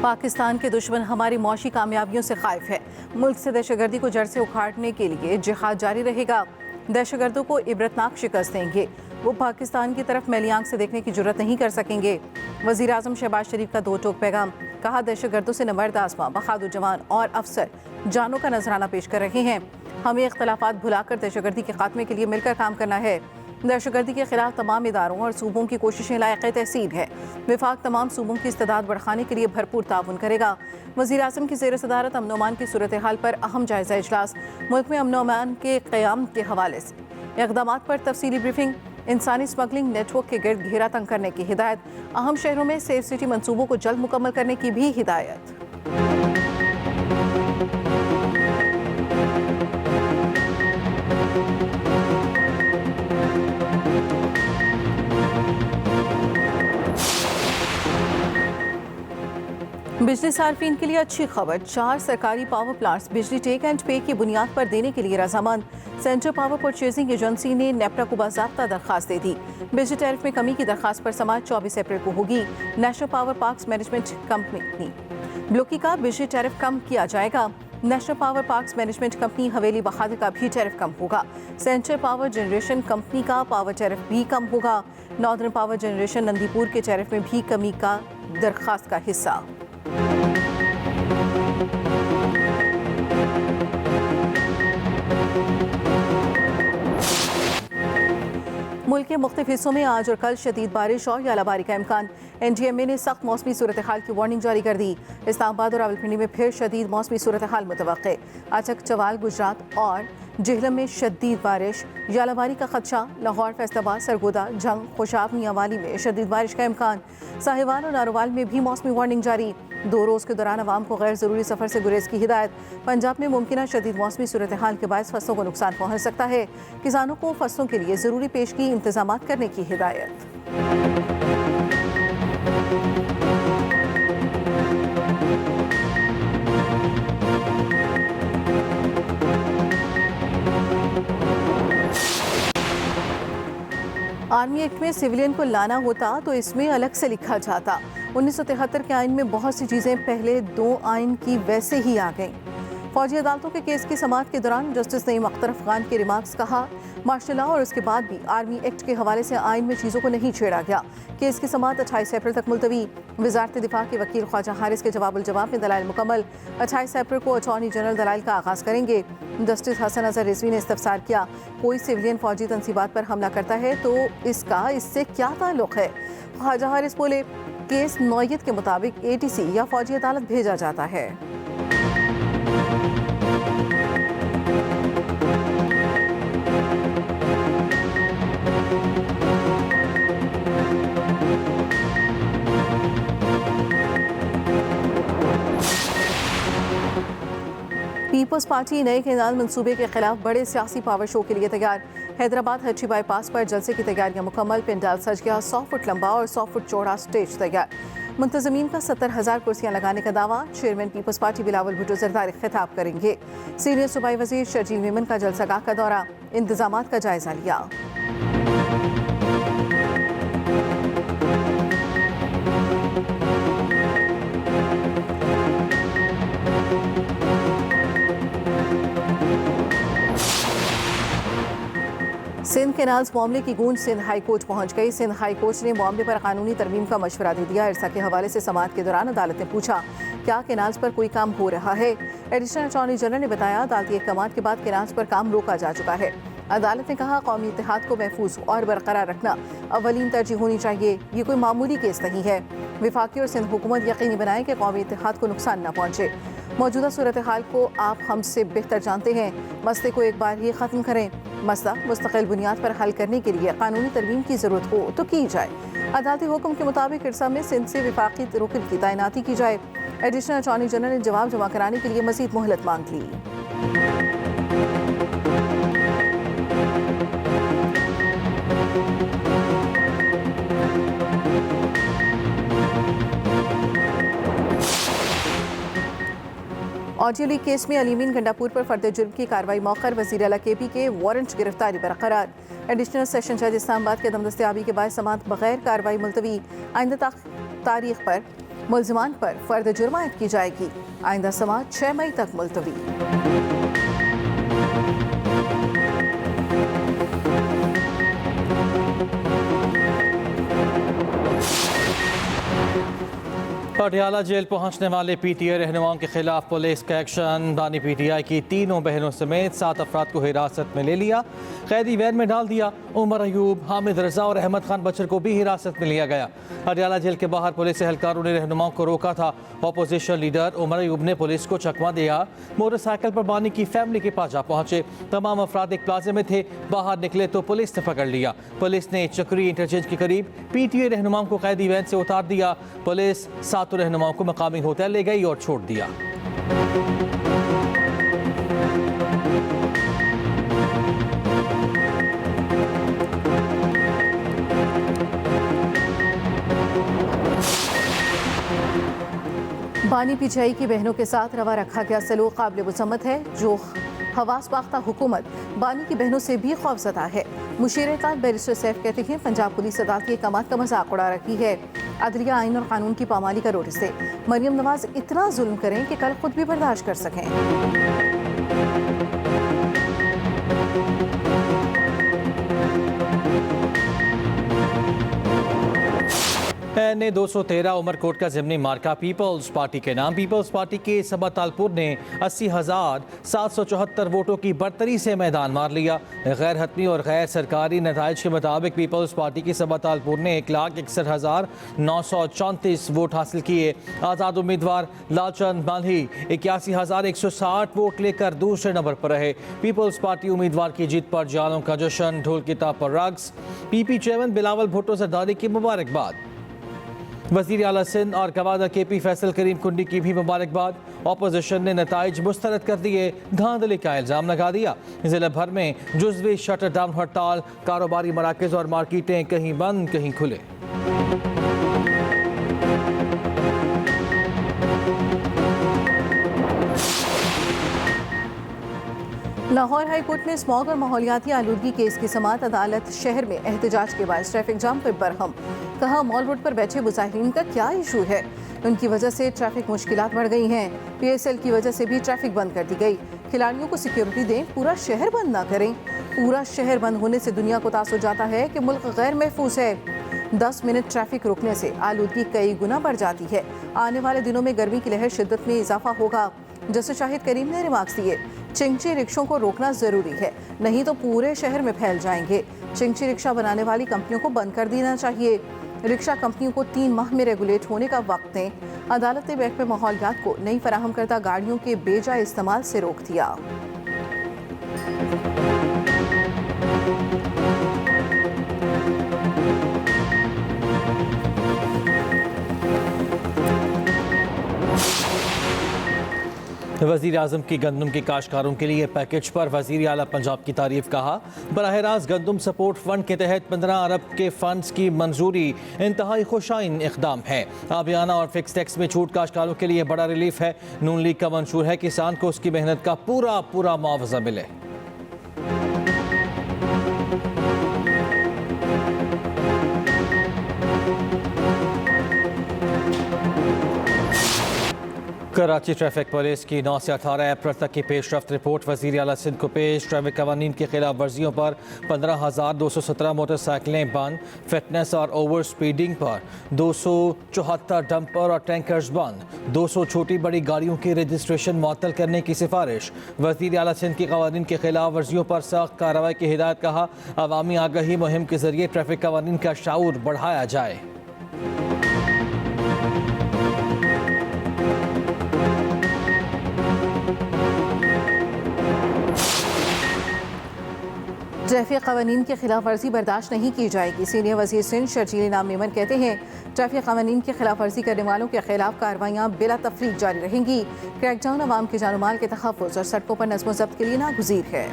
पाकिस्तान के दुश्मन हमारी मौशी कामयाबियों से खाइफ है। मुल्क से दहशतगर्दी को जड़ से उखाड़ने के लिए जिहाद जारी रहेगा। दहशतगर्दों को इबरतनाक शिकस्त देंगे। वो पाकिस्तान की तरफ मैली आंख से देखने की जुर्रत नहीं कर सकेंगे। वज़ीर आज़म शहबाज शरीफ का दो टोक पैगाम। कहा, दहशतगर्दों से नमर्द आज़मा बहादुर जवान और अफसर जानों का नजराना पेश कर रहे हैं। हमें इख्तलाफात भुलाकर दहशतगर्दी के खात्मे के लिए मिलकर काम करना है। दहशतगर्दी के खिलाफ तमाम इदारों और सूबों की कोशिशें लायक़ तहसीन है। विफाक तमाम सूबों की इस्तेदाद बढ़ाने के लिए भरपूर ताउन करेगा। वज़ीर आज़म की ज़ेर सदारत अमन अमान की सूरत हाल पर अहम जायज़ा इजलास। मुल्क में अमन अमान के क़याम के हवाले से इक़दामात पर तफसीली ब्रीफिंग। इंसानी स्मगलिंग नेटवर्क के गिर्द घेरा तंग करने की हिदायत। अहम शहरों में सेफ सिटी मंसूबों को जल्द मुकम्मल करने की भी हिदायत। बिजली सार्फिन के लिए अच्छी खबर। 4 सरकारी पावर प्लांट्स बिजली टेक एंड पे की बुनियाद पर देने के लिए रजामंद। सेंट्रल पावर परचेजिंग एजेंसी ने नेपरा को बाज़ाब्ता दरखास्त दे दी। बिजली टैरिफ में कमी की दरखास्त पर समाअत 24 अप्रैल को होगी। National power parks management company Balloki का बिजली टैरिफ कम किया जाएगा। National power parks management company Haveli Bahadur का भी टैरिफ कम होगा। सेंट्रल पावर जनरेशन कंपनी का पावर टैरिफ भी कम होगा। नॉर्दर्न पावर जनरेशन नंदीपुर के टैरिफ में भी कमी का दरखास्त का हिस्सा। मुल्क के मुख्तलिफ हिस्सों में आज और कल शदीद बारिश और यालाबारी का इम्कान। NDMA ने सख्त मौसमी सूरत हाल की वार्निंग जारी कर दी। इस्लामाबाद और रावलपिंडी में फिर शदीद मौसमी सूरत हाल मुतवक्के। अचक, चवाल, गुजरात और जिहलम में शदीद बारिश, यालाबारी का खदशा। लाहौर, फैसलाबाद, सरगोदा, जंग, खुशाब, मियांवाली में शदीद बारिश का इम्कान। साहिवाल और नारोवाल में भी मौसमी वार्निंग जारी। 2 रोज़ के दौरान अवाम को गैर ज़रूरी सफ़र से गुरेज की हिदायत। पंजाब में मुमकिन शदीद मौसमी सूरत हाल के बायस फसलों को नुकसान पहुँच सकता है। किसानों को फसलों के लिए ज़रूरी पेशगी इंतजामात करने की हिदायत। आर्मी एक्ट में सिविलियन को लाना होता तो इसमें अलग से लिखा जाता। 1973 के आइन में बहुत सी चीज़ें पहले 2 आइन की वैसे ही आ गईं। फौजी अदालतों के केस की समाअत के दौरान जस्टिस नईम अख्तर अफगान के रिमार्क्स। कहा, मार्शल लॉ और उसके बाद भी आर्मी एक्ट के हवाले से आइन में चीज़ों को नहीं छेड़ा गया। केस की समाअत 28 अप्रैल तक मुलतवी। वजारत दिफा के वकील ख्वाजा हारिस के जवाब में दलाइल मुकम्मल। 28 अप्रैल को अटॉर्नी जनरल दलाइल का आगाज़ करेंगे। जस्टिस हसन अजहर रिजवी ने इस्तफसार किया, कोई सिविलियन फौजी तनसीबात पर हमला करता है तो इसका इससे क्या ताल्लुक़ है। ख्वाजा हारिस बोले, केस नौयत के मुताबिक ATC या फौजी अदालत भेजा जाता है। पीपल्स पार्टी नए केनाल मंसूबे के खिलाफ बड़े सियासी पावर शो के लिए तैयार। हैदराबाद हट्टी बाईपास पर जलसे की तैयारियां मुकम्मल। पेंडाल सज गया। 100 फुट लंबा और 100 फुट चौड़ा स्टेज तैयार। मुंतजमीन का 70,000 कुर्सियां लगाने का दावा। Chairman Peoples Party Bilawal Bhutto Zardari खिताब करेंगे। सीनियर सूबाई वजीर शर्जील मेमन का जलसागाह का दौरा। इंतजामात का जायजा लिया। सिंध केनाल्स मामले की गूंज सिंध हाई कोर्ट पहुंच गई। सिंध हाई कोर्ट ने मामले पर कानूनी तरमीम का मशवरा दे दिया। इरसा के हवाले से समाअत के दौरान अदालत ने पूछा, क्या केनाल्स पर कोई काम हो रहा है। एडिशनल अटॉर्नी जनरल ने बताया, अदालती अहकामात के बाद केनाल्स पर काम रोका जा चुका है। अदालत ने कहा, कौमी इत्तेहाद को महफूज और बरकरार रखना अवलीन तरजीह होनी चाहिए। ये कोई मामूली केस नहीं है। विफाकी और सिंध हुकूमत यकीनी बनाए कि कौमी इत्तेहाद को नुकसान न पहुँचे। मौजूदा सूरत हाल को आप हमसे बेहतर जानते हैं। मसले को एक बार ही ख़त्म करें। मसला मुस्तकिल बुनियाद पर हल करने के लिए कानूनी तरमीम की ज़रूरत हो तो की जाए। अदालती हुक्म के मुताबिक इरसा में सिंध से विफाकी रुकन की तैनाती की जाए। एडिशनल अटॉर्नी जनरल ने जवाब जमा कराने के लिए मज़ीद मोहलत मांग ली। ऑडियो लीक केस में अलीमीन गंडापुर पर फर्द जुर्म की कार्रवाई मौखर। वज़ीर आला KP के वारंट गिरफ्तारी बरकरार। एडिशनल सेशन जज इस्लामाबाद के दम दस्तियाबी के बाद समाअत बगैर कार्रवाई मुलतवी। आइंदा तारीख पर मुल्ज़िमान पर फर्द जुर्म आयद की जाएगी। आइंदा समाअत 6 मई तक मुलतवी। पटियाला जेल पहुंचने वाले पीटीआई रहनुमाओं के खिलाफ पुलिस का एक्शन। बानी पीटीआई की तीनों बहनों समेत 7 अफराद को हिरासत में ले लिया, कैदी वैन में डाल दिया। उमर अयूब, हामिद रजा और अहमद खान बचर को भी हिरासत में लिया गया। पटियाला जेल के बाहर पुलिस एहलकारों ने रहनुमाओं को रोका था। अपोजिशन लीडर उमर अयूब ने पुलिस को चकमा दिया। मोटरसाइकिल पर बानी की फैमिली के पास जा पहुंचे। तमाम अफराद एक प्लाजे में थे, बाहर निकले तो पुलिस ने पकड़ लिया। पुलिस ने चक्री इंटरचेंज के करीब पीटीआई रहनुमाओं को कैदी वैन से उतार दिया। पुलिस 7 रहनुमाओं को मकामी होटल ले गई और छोड़ दिया। बानी पीटीआई की बहनों के साथ रवा रखा गया सलूक काबिल मुसम्मत है। जो हवास बाख्ता हुकूमत बानी की बहनों से भी खौफजदा है। मुशीर-ए-कात बैरिस्टर सैफ कहते हैं पंजाब पुलिस अदालत की कमात का मजाक उड़ा रही है। अदलिया आइन और कानून की पामाली का नोटिस दे। मरियम नवाज इतना जुल्म करें कि कल खुद भी बर्दाश्त कर सकें। ने 213 उमरकोट का ज़िमनी मार्का पीपल्स पार्टी के नाम। पीपल्स पार्टी के सबा तालपुर ने 80,774 वोटों की बढ़तरी से मैदान मार लिया। गैर हतमी और गैर सरकारी नताइज के मुताबिक पीपल्स पार्टी की सबा तालपुर ने 1,61,934 वोट हासिल किए। आज़ाद उम्मीदवार लालचंद माल्ही 81,160 वोट लेकर दूसरे नंबर पर रहे। पीपल्स पार्टी उम्मीदवार की जीत पर जालों का जश्न, ढोल किताब पर रक्स। पीपी चेयरमैन बिलावल भुट्टो जरदारी की मुबारकबाद। वज़ीर आला सिंध और गवर्नर KP फैसल करीम कुंडी की भी मुबारकबाद। अपोजिशन ने नताइज मुस्तरद कर दिए, धांधली का इल्ज़ाम लगा दिया। जिला भर में जुज़वी शटर डाउन हड़ताल, कारोबारी मराकज़ और मार्केटें कहीं बंद कहीं खुले। लाहौर हाई कोर्ट ने स्मॉग और माहौलियाती आलूदगी केस की समाअत। अदालत शहर में एहतजाज के बाद ट्रैफिक जाम पर बरहम। कहा मॉल रोड पर बैठे मुजाहिरीन का क्या इशू है, उनकी वजह से ट्रैफिक मुश्किलात बढ़ गई हैं। PSL की वजह से भी ट्रैफिक बंद कर दी गई। खिलाड़ियों को सिक्योरिटी दें, पूरा शहर बंद ना करें। पूरा शहर बंद होने से दुनिया को तासुर जाता है कि मुल्क गैर महफूज है। 10 मिनट ट्रैफिक रुकने से आलूदगी कई गुना बढ़ जाती है। आने वाले दिनों में गर्मी की लहर शिद्दत में इजाफा होगा। जस्टिस शाहिद करीम ने रिमार्क्स दिए, चिंची रिक्शों को रोकना जरूरी है, नहीं तो पूरे शहर में फैल जाएंगे। चिंची रिक्शा बनाने वाली कंपनियों को बंद कर देना चाहिए। रिक्शा कंपनियों को 3 माह में रेगुलेट होने का वक्त दें। अदालत ने महकमे माहौलियात को नई फराहम करदा गाड़ियों के बेजा इस्तेमाल से रोक दिया। वज़ीर आज़म की गंदम के काश्तकारों के लिए पैकेज पर वज़ीर आला पंजाब की तारीफ। कहा बराह रास्त गंदम सपोर्ट फंड के तहत 15 अरब के फंड्स की मंजूरी इंतहाई खुशाइन इक़दाम है। आबियाना और फिक्स टैक्स में छूट काश्तकारों के लिए बड़ा रिलीफ है। नून लीग का मंशूर है किसान को उसकी मेहनत का पूरा मुआवजा मिले। कराची ट्रैफिक पुलिस की 9 से 18 अप्रैल तक की पेशरफ्त रिपोर्ट वज़ीर आला सिंध को पेश। ट्रैफिक कवानीन की खिलाफ वर्जियों पर 15,217 मोटरसाइकिलें बंद। फिटनेस और ओवर स्पीडिंग पर 274 डंपर और टैंकर्स बंद। 200 छोटी बड़ी गाड़ियों की रजिस्ट्रेशन मुअत्तल करने की सिफारिश। वज़ीर आला सिंध की कवानीन की खिलाफ वर्जियों पर सख्त कार्रवाई की हिदायत। कहा अवामी आगाही मुहिम के जरिए ट्रैफिक कवानीन का शाऊर बढ़ाया जाए। ट्रैफिक कवानीन की खिलाफ वर्जी बर्दाश्त नहीं की जाएगी। सीनियर वज़ीर सिंध शर्जील इनाम मेमन कहते हैं ट्रैफिक कवानीन की खिलाफ वर्जी करने वालों के खिलाफ कार्रवाइयाँ बिला तफरीक जारी रहेंगी। क्रैकडाउन अवाम के जानो माल के तहफ़्फ़ुज़ और सड़कों पर नज़्म ज़ब्त के लिए नागुज़ीर है।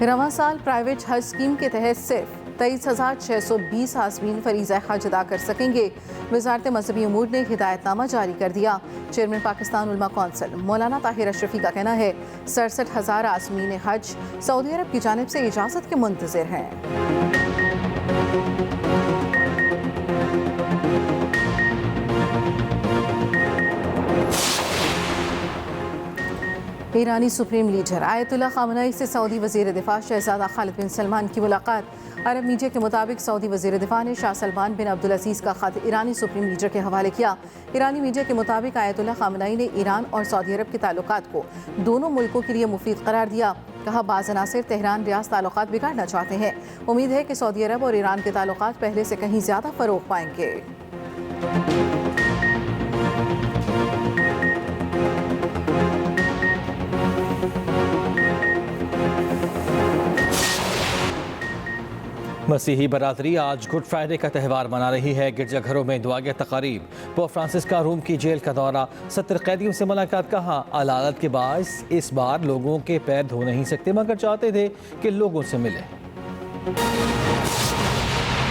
रवां साल प्राइवेट हज स्कीम के तहत सिर्फ 23,620 आज़मीन फरीज़ा हज अदा कर सकेंगे। वज़ारत मज़हबी उमूर ने हिदायतनामा जारी कर दिया। चेयरमैन पाकिस्तान उलमा कौंसिल मौलाना ताहिर अशरफी का कहना है 67,000 आज़मीन हज सऊदी अरब की जानिब से इजाज़त के मुंतज़िर हैं। ईरानी सुप्रीम लीडर आयतुल्लाह ख़ामेनी से सऊदी वज़ीर दिफ़ा शहज़ादा खालिद बिन सलमान की मुलाकात। अरब मीडिया के मुताबिक सऊदी वज़ीर दिफ़ा ने शाह सलमान बिन अब्दुल अज़ीज़ का ख़त ईरानी सुप्रीम लीडर के हवाले किया। ईरानी मीडिया के मुताबिक आयतुल्लाह ख़ामेनी ने ईरान और सऊदी अरब के ताल्लुकात को दोनों मुल्कों के लिए मुफीद करार दिया। कहा बाज़ अनासिर तेहरान रियाज़ ताल्लुकात बिगाड़ना चाहते हैं। उम्मीद है कि सऊदी अरब और ईरान के ताल्लुकात पहले से कहीं ज़्यादा फ़रोग़ पाएंगे। मसीही बरादरी आज गुड फ्राइडे का त्यौहार मना रही है। गिरजाघरों में दुआगे तकारीब। पोप फ्रांसिस का रोम की जेल का दौरा, 70 कैदियों से मुलाकात। कहा अदालत के बायस इस बार लोगों के पैर धो नहीं सकते मगर चाहते थे कि लोगों से मिले।